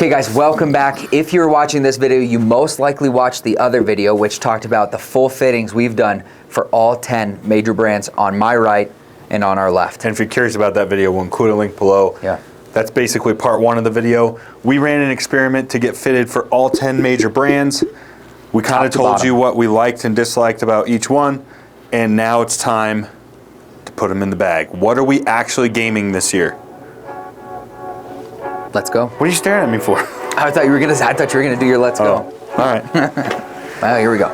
Okay guys, welcome back. If you're watching this video, you most likely watched the other video which talked about the full fittings we've done for all 10 major brands on my right and on our left. And if you're curious about that video, we'll include a link below. Yeah. That's basically part one of the video. We ran an experiment to get fitted for all 10 major brands. We kind of told you what we liked and disliked about each one, and now it's time to put them in the bag. What are we actually gaming this year? Let's go. What are you staring at me for? I thought you were gonna do your let's go. All right. Well, here we go.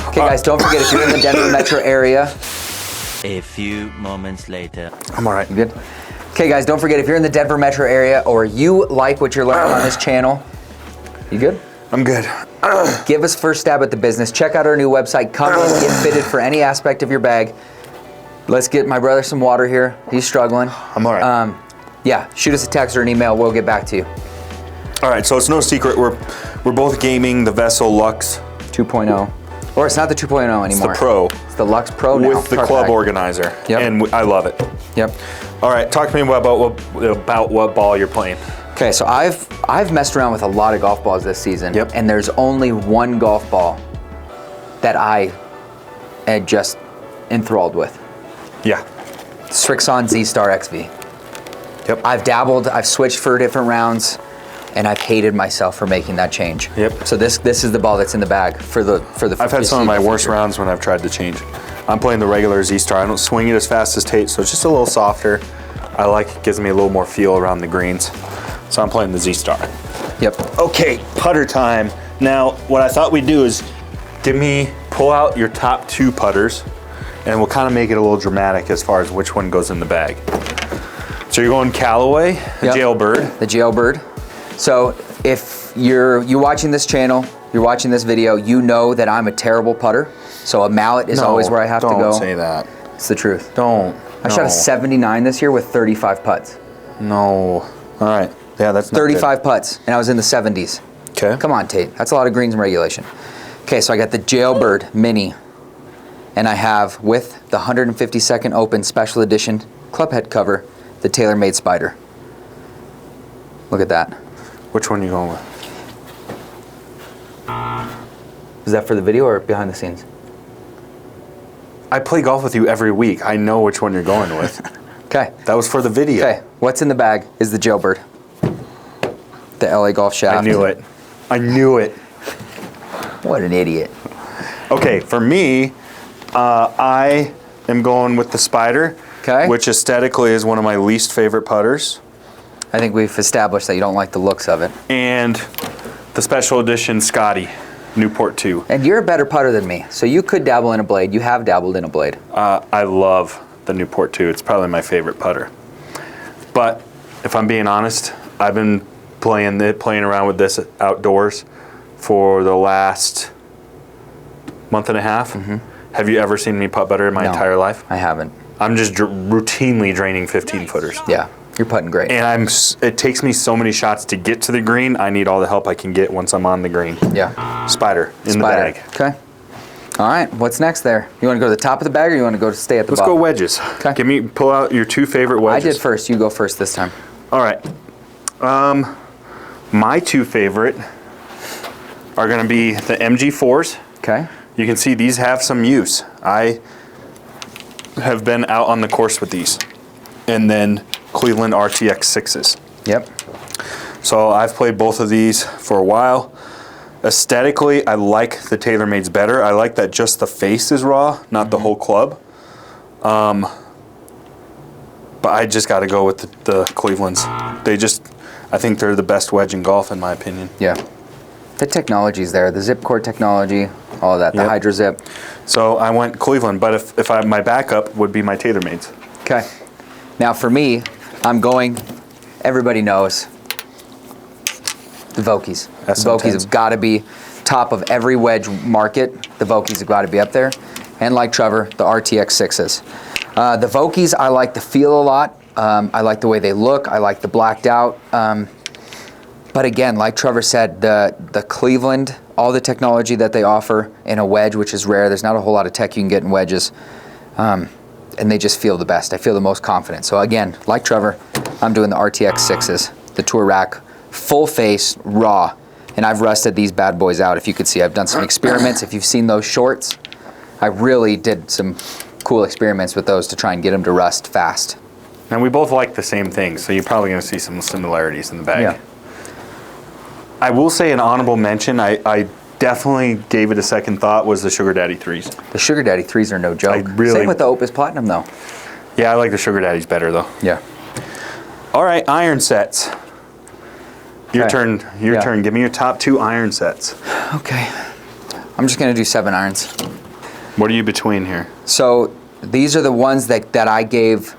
Okay guys, don't forget if you're in the Denver metro area. A few moments later. I'm all right. You good? Okay guys, don't forget if you're in the Denver metro area or you like what you're learning on this channel. You good? I'm good. Give us first stab at the business. Check out our new website. Come in, get fitted for any aspect of your bag. Let's get my brother some water here. He's struggling. I'm all right. Yeah, shoot us a text or an email. We'll get back to you. All right, so it's no secret we're both gaming the Vessel Lux 2.0. Or it's not the 2.0 anymore. It's the Pro. It's the Lux Pro now. With the club organizer. Yep. And I love it. Yep. All right, talk to me about what ball you're playing. Okay, so I've messed around with a lot of golf balls this season. Yep. And there's only one golf ball that I am just enthralled with. Yeah. Srixon Z-Star XV. Yep. I've dabbled, I've switched for different rounds, and I've hated myself for making that change. Yep. So this is the ball that's in the bag for the. I've had some of my worst rounds when I've tried to change. I'm playing the regular Z-Star. I don't swing it as fast as Tate, so it's just a little softer. I like it, gives me a little more feel around the greens. So I'm playing the Z-Star. Yep. Okay, putter time. Now, what I thought we'd do is pull out your top 2 putters, and we'll kind of make it a little dramatic as far as which one goes in the bag. So you're going Callaway, the Jailbird. The Jailbird. So if you're watching this channel, you're watching this video, you know that I'm a terrible putter. So a mallet is always where I have to go. Don't say that. It's the truth. Don't. I shot a 79 this year with 35 putts. No. All right. Yeah, that's not 35 putts, and I was in the 70s. Okay. Come on, Tate. That's a lot of greens in regulation. Okay, so I got the Jailbird Mini, and I have, with the 152nd Open Special Edition club head cover, the TaylorMade Spider. Look at that. Which one are you going with? Is that for the video or behind the scenes? I play golf with you every week. I know which one you're going with. Okay. That was for the video. Okay, what's in the bag is the Jailbird. The LA Golf shaft. I knew it. I knew it. What an idiot. Okay, for me, I am going with the Spider, which aesthetically is one of my least favorite putters. I think we've established that you don't like the looks of it. And the Special Edition Scotty, Newport 2. And you're a better putter than me, so you could dabble in a blade. You have dabbled in a blade. I love the Newport 2. It's probably my favorite putter. But if I'm being honest, I've been playing around with this outdoors for the last month and a half. Mm-hmm. Have you ever seen me putt better in my entire life? I haven't. I'm just routinely draining 15 footers. Yeah, you're putting great. And it takes me so many shots to get to the green. I need all the help I can get once I'm on the green. Yeah. Spider in the bag. Okay. All right, what's next there? You want to go to the top of the bag or you want to go stay at the bottom? Let's go wedges. Okay. Pull out your 2 favorite wedges. I did first. You go first this time. All right. My 2 favorite are going to be the MG4s. Okay. You can see these have some use. I have been out on the course with these. And then Cleveland RTX 6s. Yep. So I've played both of these for a while. Aesthetically, I like the TaylorMade's better. I like that just the face is raw, not the whole club. But I just got to go with the Clevelands. I think they're the best wedge in golf, in my opinion. Yeah. The technology's there. The zip cord technology, all of that. The Hydro Zip. So I went Cleveland, but if my backup would be my TaylorMade's. Okay. Now for me, I'm going, everybody knows, the Vokeys. The Vokeys have got to be top of every wedge market. The Vokeys have got to be up there. And like Trevor, the RTX 6s. The Vokeys, I like the feel a lot. I like the way they look. I like the blacked out. But But again, like Trevor said, the Cleveland, all the technology that they offer in a wedge, which is rare. There's not a whole lot of tech you can get in wedges. And they just feel the best. I feel the most confident. So again, like Trevor, I'm doing the RTX 6s, the Tour Rack, full face, raw. And I've rusted these bad boys out. If you could see, I've done some experiments. If you've seen those shorts, I really did some cool experiments with those to try and get them to rust fast. And we both like the same thing, so you're probably going to see some similarities in the bag. Yeah. I will say an honorable mention, I definitely gave it a second thought, was the Sugar Daddy 3s. The Sugar Daddy 3s are no joke. Really, same with the Opus Platinum though. Yeah, I like the Sugar Daddies better though. Yeah. All right, iron sets. Your turn. Your turn. Give me your top 2 iron sets. Okay. I'm just going to do 7 irons. What are you between here? So these are the ones that I gave.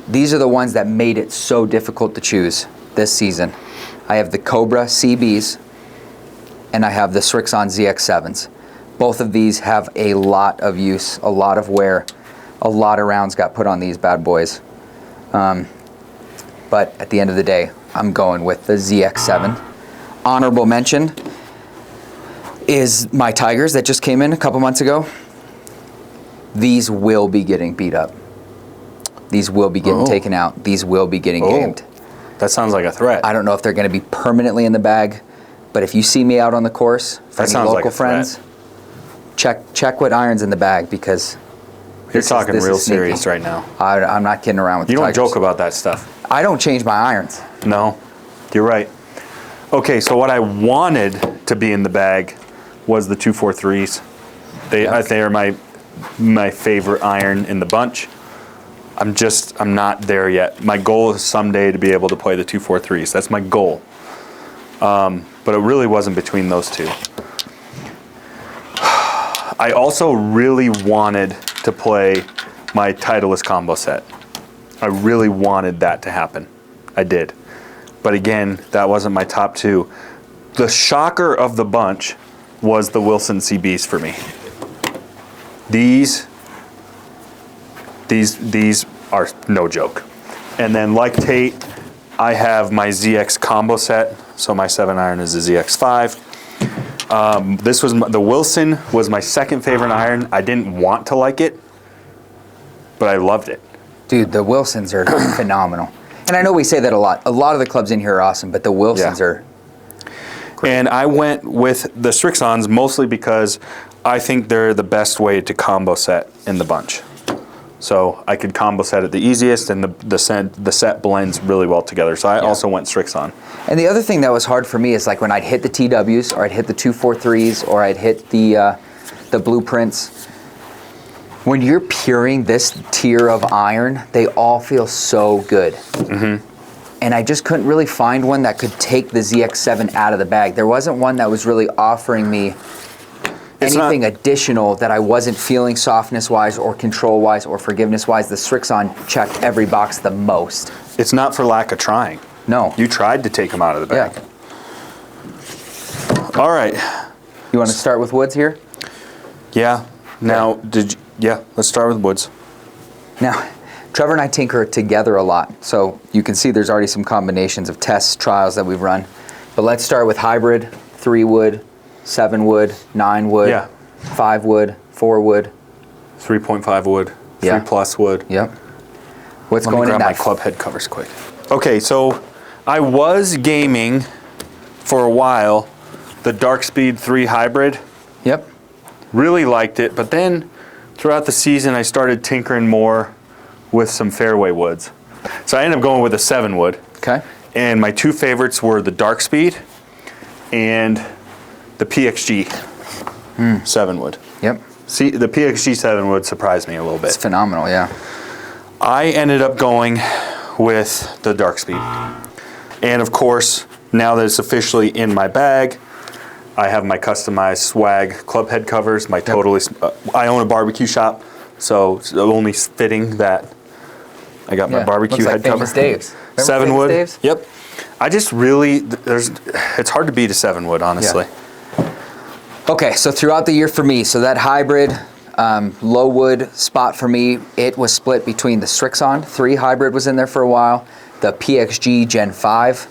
These are the ones that made it so difficult to choose this season. I have the Cobra CBs and I have the Srixon ZX7s. Both of these have a lot of use, a lot of wear, a lot of rounds got put on these bad boys. But at the end of the day, I'm going with the ZX7. Honorable mention is my Tigers that just came in a couple months ago. These will be getting beat up. These will be getting taken out. These will be getting gamed. That sounds like a threat. I don't know if they're going to be permanently in the bag, but if you see me out on the course for any local friends, check what iron's in the bag, because you're talking real serious right now. I'm not kidding around with you. You don't joke about that stuff. I don't change my irons. No, you're right. Okay, so what I wanted to be in the bag was the 243s. They are my favorite iron in the bunch. I'm not there yet. My goal is someday to be able to play the 243s. That's my goal. But it really wasn't between those two. I also really wanted to play my Titleist combo set. I really wanted that to happen. I did. But again, that wasn't my top 2. The shocker of the bunch was the Wilson CBs for me. These are no joke. And then like Tate, I have my ZX combo set. So my 7 iron is the ZX5. The Wilson was my second favorite iron. I didn't want to like it, but I loved it. Dude, the Wilsons are phenomenal. And I know we say that a lot. A lot of the clubs in here are awesome, but the Wilsons are great. And I went with the Srixons mostly because I think they're the best way to combo set in the bunch. So I could combo set it the easiest, and the set blends really well together. So I also went Srixon. And the other thing that was hard for me is like when I'd hit the TWs, or I'd hit the 243s, or I'd hit the blueprints. When you're puring this tier of iron, they all feel so good. Mm-hmm. And I just couldn't really find one that could take the ZX7 out of the bag. There wasn't one that was really offering me anything additional that I wasn't feeling softness-wise or control-wise or forgiveness-wise. The Srixon checked every box the most. It's not for lack of trying. No. You tried to take them out of the bag. Yeah. All right. You want to start with woods here? Yeah. Now, let's start with woods. Now, Trevor and I tinker together a lot, so you can see there's already some combinations of tests, trials that we've run. But let's start with hybrid, 3 wood, 7 wood, 9 wood, 5 wood, 4 wood, 3.5 wood, 3 plus wood. Yep. What's Let going me in grab that? my club head covers quick. Okay, so I was gaming for a while the Dark Speed 3 hybrid. Yep. Really liked it, but then throughout the season I started tinkering more with some fairway woods. So I ended up going with a 7 wood. Okay. And my 2 favorites were the Dark Speed and the PXG 7 wood. Yep. See, the PXG 7 wood surprised me a little bit. It's phenomenal, yeah. I ended up going with the Dark Speed. And of course, now that it's officially in my bag, I have my customized swag club head covers. My I own a barbecue shop, so it's only fitting that I got my barbecue head cover. Famous Dave's. 7 wood. Dave's? Yep. I just really it's hard to beat a 7 wood, honestly. Yeah. Okay, so throughout the year for me, so that hybrid low wood spot for me, it was split between the Srixon 3 hybrid was in there for a while, the PXG Gen 5,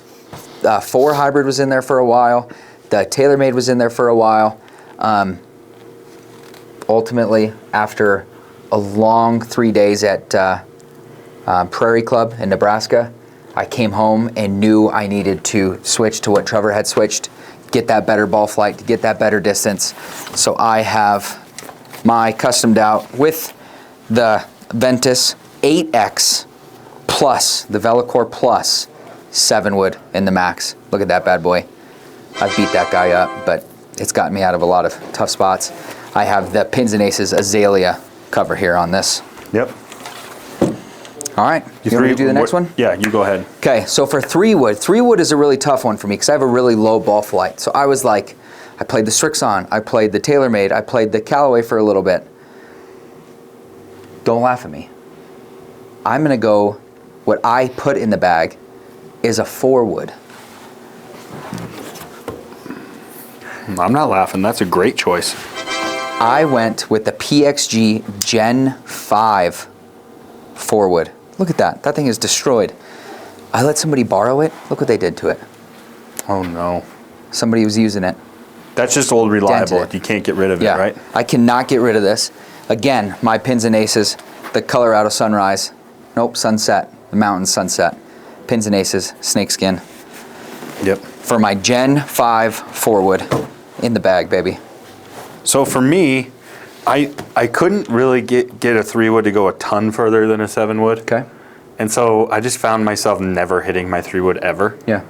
4 hybrid was in there for a while. The TaylorMade was in there for a while. Ultimately, after a long 3 days at Prairie Club in Nebraska, I came home and knew I needed to switch to what Trevor had switched, get that better ball flight, to get that better distance. So I have my customed out with the Ventus 8X plus, the Velocore Plus 7 wood in the max. Look at that bad boy. I've beat that guy up, but it's gotten me out of a lot of tough spots. I have the Pins and Aces Azalea cover here on this. Yep. All right, you want me to do the next one? Yeah, you go ahead. Okay, so for 3 wood is a really tough one for me because I have a really low ball flight. So I was like, I played the Strixon, I played the TaylorMade, I played the Callaway for a little bit. Don't laugh at me. I'm gonna go, what I put in the bag is a 4 wood. I'm not laughing, that's a great choice. I went with the PXG Gen 5 4 wood. Look at that, that thing is destroyed. I let somebody borrow it, look what they did to it. Oh no. Somebody was using it. That's just old reliable, Dented. you can't get rid of Yeah, it, right? I cannot get rid of this. Again, my Pins and Aces, the Colorado Sunrise, nope, Sunset, the Mountain Sunset. Pins and Aces, snakeskin. Yep. For my Gen 5 4 wood in the bag, baby. So for me, I couldn't really get a 3 wood to go a ton further than a 7 wood. Okay. And so I just found myself never hitting my 3 wood ever. Yeah.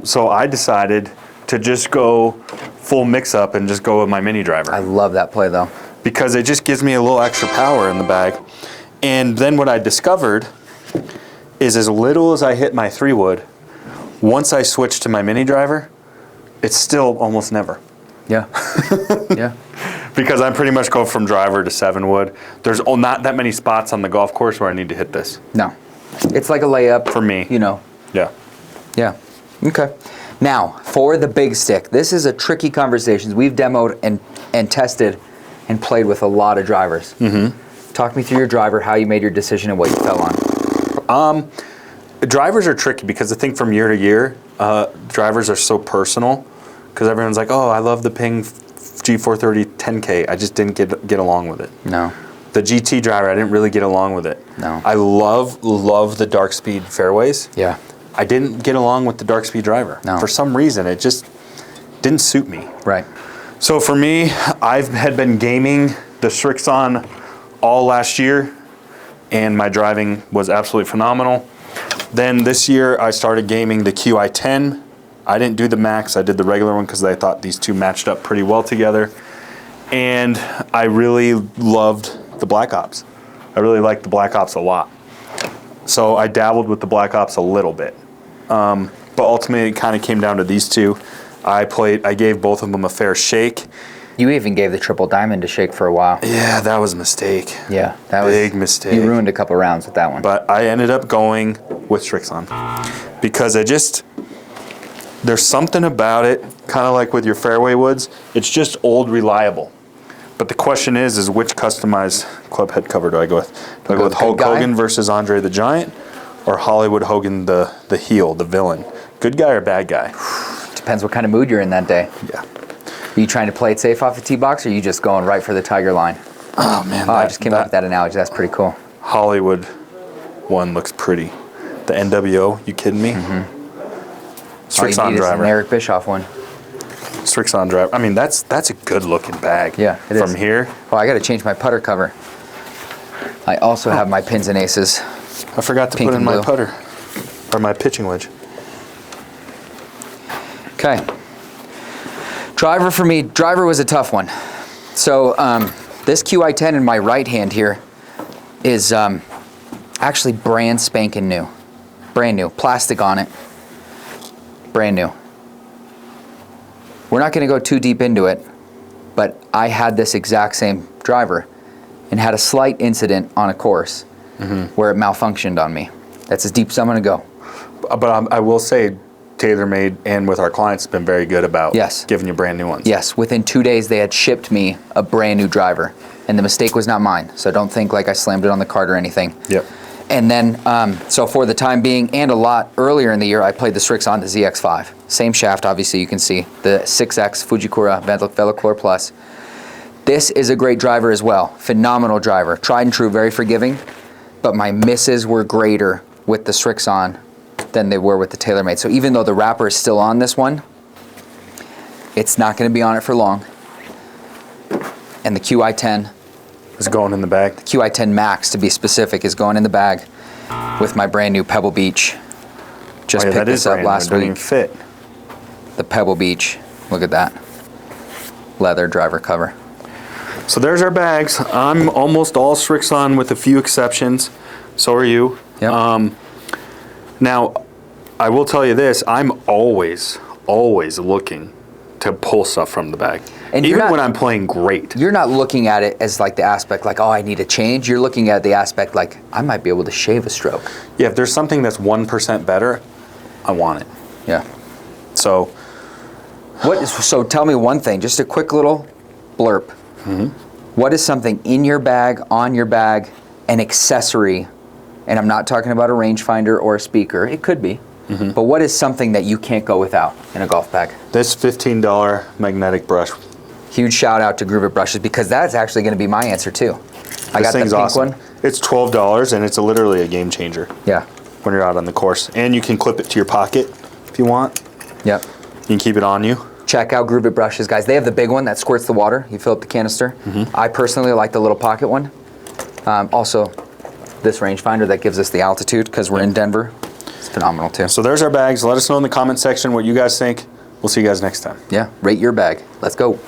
So I decided to just go full mix up and just go with my mini driver. I love that play though. Because it just gives me a little extra power in the bag. And then what I discovered is as little as I hit my 3 wood, once I switch to my mini driver, it's still almost never. Yeah. Yeah. Because I'm pretty much go from driver to 7 wood. There's not that many spots on the golf course where I need to hit this. No. It's like a layup. For me. You know. Yeah. Yeah. Okay. Now, for the big stick, this is a tricky conversation. We've demoed and tested and played with a lot of drivers. Mm-hmm. Talk me through your driver, how you made your decision, and what you fell on. Drivers are tricky because I think from year to year, drivers are so personal. Because everyone's like, oh, I love the Ping G430 10K. I just didn't get along with it. No. The GT driver, I didn't really get along with it. No. I love the dark speed fairways. Yeah. I didn't get along with the dark speed driver. No. For some reason, it just didn't suit me. Right. So for me, I had been gaming the Strixon all last year, and my driving was absolutely phenomenal. Then this year, I started gaming the QI10. I didn't do the max, I did the regular one because I thought these two matched up pretty well together. And I really loved the Black Ops. I really liked the Black Ops a lot. So I dabbled with the Black Ops a little bit. But ultimately it kind of came down to these two. I gave both of them a fair shake. You even gave the Triple Diamond a shake for a while. Yeah, that was a mistake. Yeah, that was Big mistake. You ruined a couple rounds with that one. But I ended up going with Strixon because there's something about it, kind of like with your fairway woods, it's just old reliable. But the question is which customized club head cover do I go with? Do I go with Hulk Hogan versus Andre the Giant, or Hollywood Hogan the heel, the villain? Good guy or bad guy? Depends what kind of mood you're in that day. Yeah. Are you trying to play it safe off the tee box, or are you just going right for the tiger line? Oh man, I just came up with that analogy. That's pretty cool. Hollywood one looks pretty. The NWO, you kidding me? Mm-hmm. Strixon All you need is driver. an Eric Bischoff one. Strixon driver. I mean, that's a good looking bag. Yeah, it is. From here. Oh, I got to change my putter cover. I also have my Pins and Aces. I forgot to Pink put in and my blue. putter or my pitching wedge. Okay. Driver for me. Driver was a tough one. So this QI10 in my right hand here is actually brand spanking new. Brand new. Plastic on it. Brand new. We're not going to go too deep into it, but I had this exact same driver and had a slight incident on a course where it malfunctioned on me. That's as deep as I'm going to go. But I will say, TaylorMade and with our clients have been very good about giving you brand new ones. Yes, within 2 days they had shipped me a brand new driver, and the mistake was not mine. So don't think like I slammed it on the cart or anything. Yep. And then, so for the time being, and a lot earlier in the year, I played the Srixon, the ZX5. Same shaft, obviously, you can see. The 6X Fujikura Veloclor Plus. This is a great driver as well. Phenomenal driver. Tried and true, very forgiving. But my misses were greater with the Srixon than they were with the TaylorMade. So even though the wrapper is still on this one, it's not going to be on it for long. And the QI10 Is going in the bag. QI10 Max, to be specific, is going in the bag with my brand new Pebble Beach. Just picked this up last week. Fit. The Pebble Beach. Look at that. Leather driver cover. So there's our bags. I'm almost all Srixon with a few exceptions. So are you. Yep. Now, I will tell you this. I'm always looking to pull stuff from the bag. And even when I'm playing great. You're not looking at it as like the aspect like, oh, I need a change. You're looking at the aspect like, I might be able to shave a stroke. Yeah, if there's something that's 1% better, I want it. Yeah. So So tell me one thing, just a quick little blurb. Mm-hmm. What is something in your bag, on your bag, an accessory, and I'm not talking about a rangefinder or a speaker, it could be, but what is something that you can't go without in a golf bag? this $15 magnetic brush. Huge shout out to Groove It Brushes, because that's actually going to be my answer too. I got the thing's pink awesome. one. It's $12 and it's literally a game changer Yeah. when you're out on the course. And you can clip it to your pocket if you want. Yep. You can keep it on you. Check out Groove It Brushes, guys. They have the big one that squirts the water. You fill up the canister. I personally like the little pocket one. Also, this rangefinder that gives us the altitude because we're in Denver. It's phenomenal too. So there's our bags. Let us know in the comment section what you guys think. We'll see you guys next time. Yeah, rate your bag. Let's go.